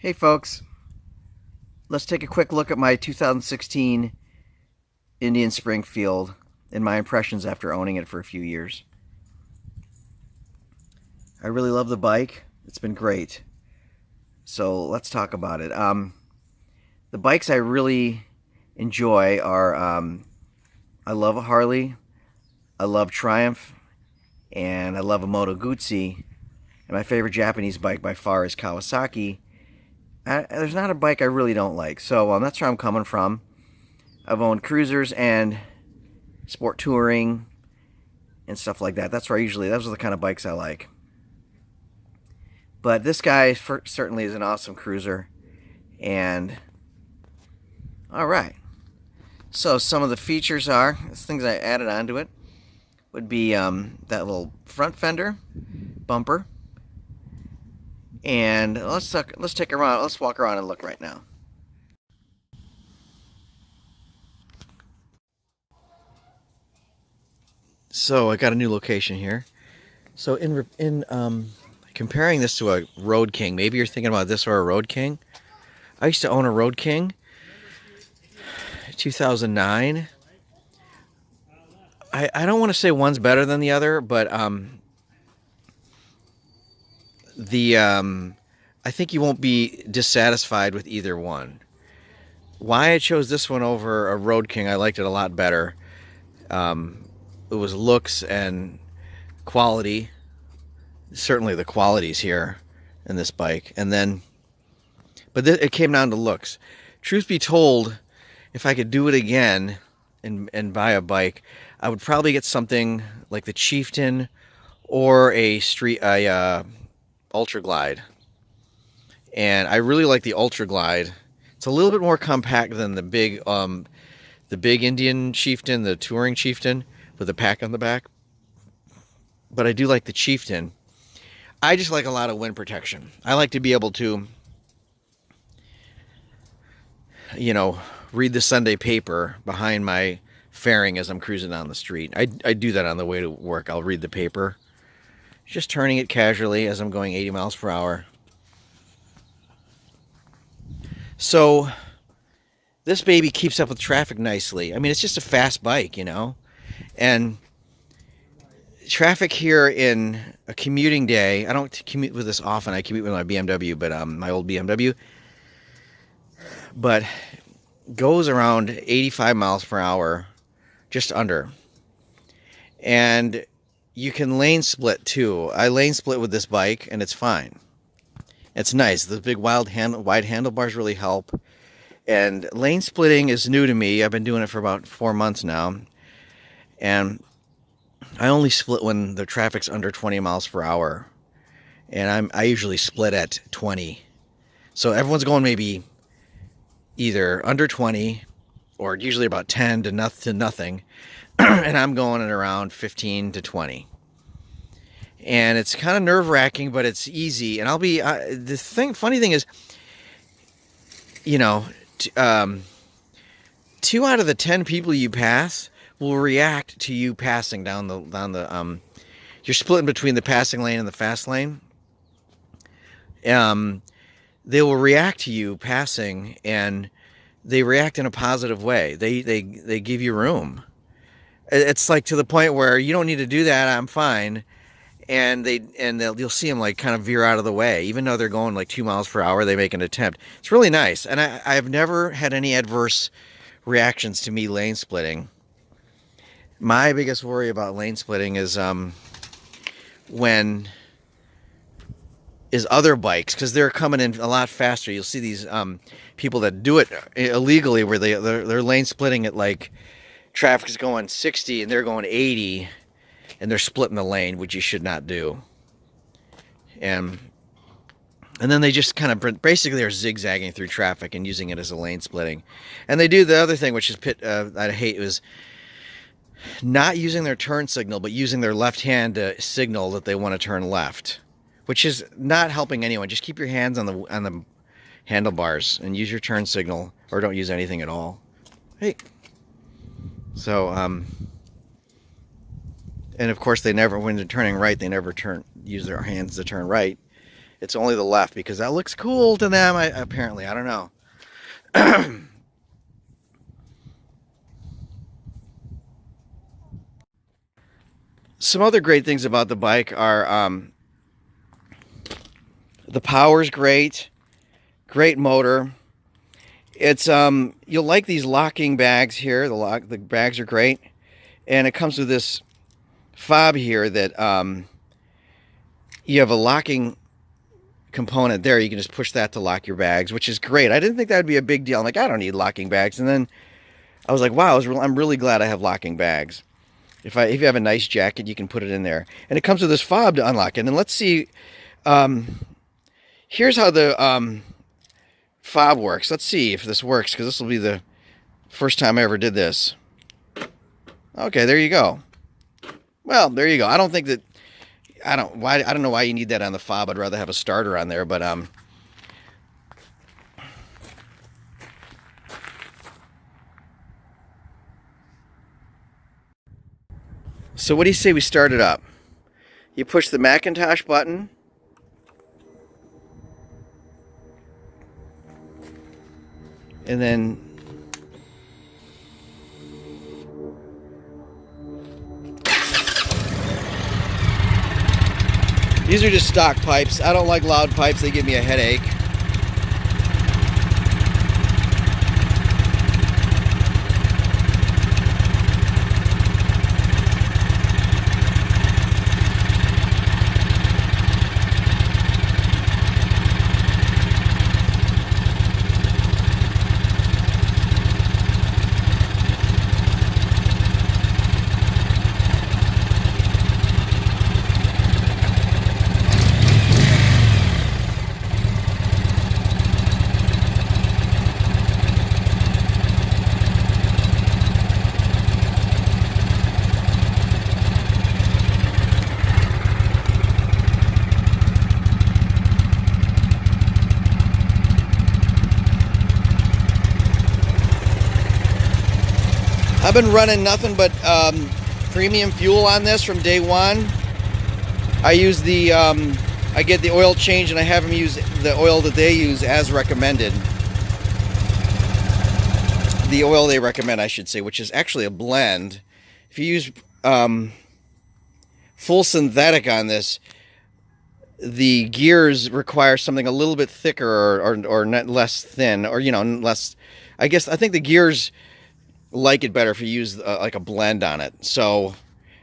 Hey folks, let's take a quick look at my 2016 Indian Springfield and my impressions after owning it for a few years. I really love the bike. It's been great. So let's talk about it. The bikes I really enjoy are I love a Harley, I love Triumph, and I love a Moto Guzzi. And my favorite Japanese bike by far is Kawasaki. There's not a bike I really don't like, so that's where I'm coming from. I've owned cruisers and sport touring and stuff like that. Those are the kind of bikes I like. But this guy certainly is an awesome cruiser. And all right, so some of the features are things I added onto it would be that little front fender bumper. And let's walk around and look right now. So I got a new location here. So in comparing this to a Road King, maybe you're thinking about this or a Road King. I used to own a Road King, 2009. I don't want to say one's better than the other, but I think you won't be dissatisfied with either one. Why I chose this one over a Road King, I liked it a lot better. It was looks and quality. Certainly the quality's here in this bike. But it came down to looks. Truth be told, if I could do it again and buy a bike, I would probably get something like the Chieftain or a Ultra Glide. And I really like the Ultra Glide. It's a little bit more compact than the big Indian Chieftain, the Touring Chieftain with a pack on the back. But I do like the Chieftain. I just like a lot of wind protection. I like to be able to, read the Sunday paper behind my fairing as I'm cruising down the street. I do that on the way to work. I'll read the paper, just turning it casually as I'm going 80 miles per hour. So this baby keeps up with traffic nicely. I mean, it's just a fast bike, and traffic here in a commuting day, I don't commute with this often. I commute with my BMW, but my old BMW, but goes around 85 miles per hour, just under. And you can lane split too. I lane split with this bike and it's fine. It's nice. The big wide handlebars really help. And lane splitting is new to me. I've been doing it for about 4 months now. And I only split when the traffic's under 20 miles per hour. And I usually split at 20. So everyone's going maybe either under 20 or usually about 10 to nothing. And I'm going at around 15 to 20. And it's kind of nerve-wracking, but it's easy. And funny thing is, 2 out of the 10 people you pass will react to you passing down the you're splitting between the passing lane and the fast lane. They will react to you passing, and they react in a positive way. They give you room. It's like to the point where you don't need to do that. I'm fine. And you'll see them like kind of veer out of the way, even though they're going like 2 miles per hour. They make an attempt. It's really nice, and I've never had any adverse reactions to me lane splitting. My biggest worry about lane splitting is other bikes, because they're coming in a lot faster. You'll see these people that do it illegally, where they're lane splitting at like traffic is going 60 and they're going 80. And they're splitting the lane, which you should not do. And then they just kind of basically are zigzagging through traffic and using it as a lane splitting. And they do the other thing, which is I hate, is not using their turn signal, but using their left hand to signal that they want to turn left, which is not helping anyone. Just keep your hands on the handlebars and use your turn signal, or don't use anything at all. Hey. So, and of course, when they're turning right, they never use their hands to turn right. it's only the left because that looks cool to them. Apparently, I don't know. Some other great things about the bike are the power's great, great motor. It's you'll like these locking bags here. The bags are great, and it comes with this fob here that you have a locking component there. You can just push that to lock your bags, which is great. I didn't think that would be a big deal. I'm like, I don't need locking bags, and then I was like, wow, I'm really glad I have locking bags. If you have a nice jacket, you can put it in there, and it comes with this fob to unlock it. And then let's see. Here's how the fob works. Let's see if this works, because this will be the first time I ever did this. Okay, there you go. Well, there you go. I don't think that I don't know why you need that on the fob. I'd rather have a starter on there, but so what do you say we start it up? You push the Macintosh button. And then these are just stock pipes. I don't like loud pipes. They give me a headache. I've been running nothing but premium fuel on this from day one. I use I get the oil change, and I have them use the oil that they use as recommended. The oil they recommend, I should say, which is actually a blend. If you use full synthetic on this, the gears require something a little bit thicker or not less thin, or less. I think the gears like it better if you use like a blend on it. So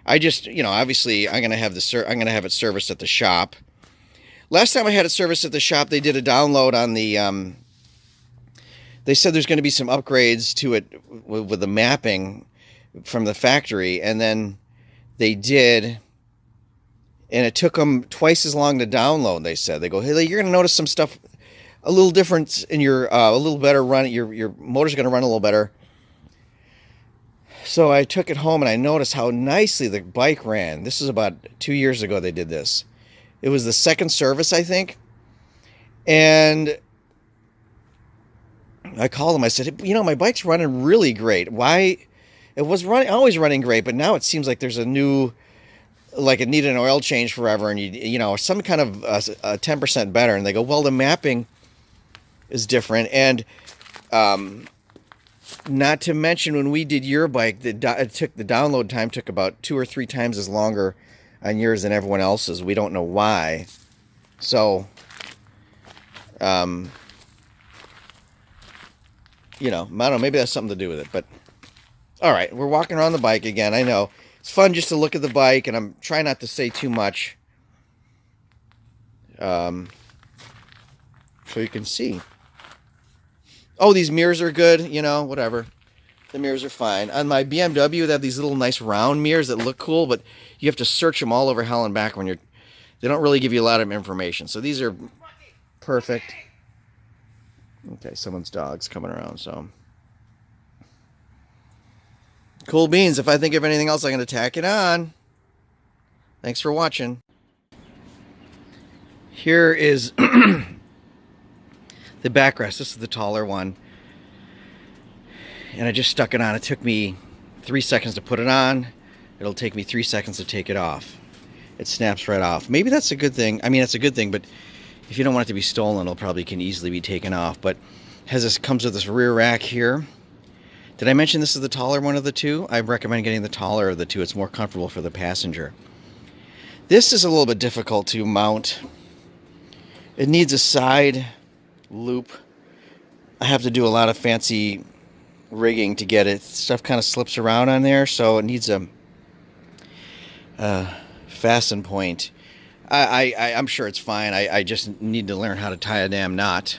I just, obviously I'm gonna have it serviced at the shop. Last time I had it serviced at the shop, they did a download on the they said there's going to be some upgrades to it with the mapping from the factory, and then they did, and it took them twice as long to download. They said, they go, hey, you're going to notice some stuff a little different in your a little better run. Your motor's going to run a little better. So I took it home and I noticed how nicely the bike ran. This is about 2 years ago they did this. It was the second service, I think. And I called them. I said, my bike's running really great. Why? It was always running great, but now it seems like there's a new, like it needed an oil change forever, and some kind of 10% better. And they go, well, the mapping is different. And not to mention, when we did your bike, the download time took about 2 or 3 times as longer on yours than everyone else's. We don't know why. So, I don't know, maybe that's something to do with it. But all right, we're walking around the bike again. I know it's fun just to look at the bike, and I'm trying not to say too much, so you can see. Oh, these mirrors are good, whatever. The mirrors are fine. On my BMW, they have these little nice round mirrors that look cool, but you have to search them all over hell and back when they don't really give you a lot of information. So these are perfect. Okay, someone's dog's coming around, so. Cool beans. If I think of anything else, I'm going to tack it on. Thanks for watching. Here is the backrest. This is the taller one. And I just stuck it on. It took me 3 seconds to put it on. It'll take me 3 seconds to take it off. It snaps right off. Maybe that's a good thing. I mean, that's a good thing, but if you don't want it to be stolen, it'll probably can easily be taken off. But comes with this rear rack here. Did I mention this is the taller one of the two? I recommend getting the taller of the two. It's more comfortable for the passenger. This is a little bit difficult to mount. It needs a side loop. I have to do a lot of fancy rigging to get it. Stuff kind of slips around on there, so it needs a fasten point. I'm sure it's fine. I just need to learn how to tie a damn knot.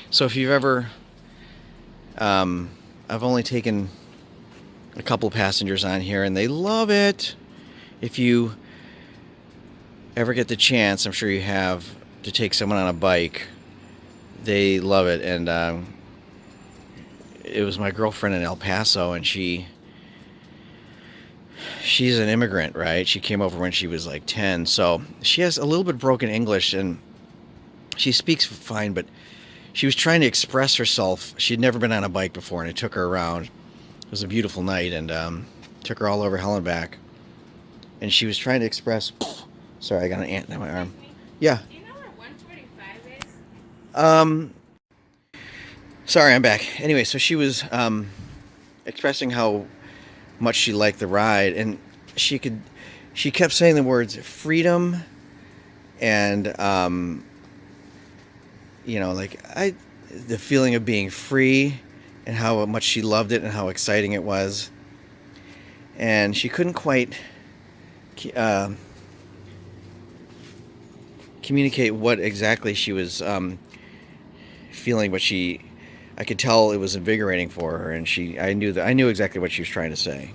So if you've ever, I've only taken a couple passengers on here, and they love it. If you ever get the chance, I'm sure you have, to take someone on a bike, they love it. And it was my girlfriend in El Paso, and she's an immigrant, right? She came over when she was like 10, so she has a little bit broken English, and she speaks fine, but she was trying to express herself. She'd never been on a bike before, and I took her around. It was a beautiful night, and took her all over hell and back, and she was trying to express. Sorry, I got an ant in my arm. Yeah. Do you know where 145 is? Sorry, I'm back. Anyway, so she was expressing how much she liked the ride, and she kept saying the words freedom and like the feeling of being free, and how much she loved it and how exciting it was. And she couldn't quite communicate what exactly she was feeling, but I could tell it was invigorating for her, and I knew exactly what she was trying to say.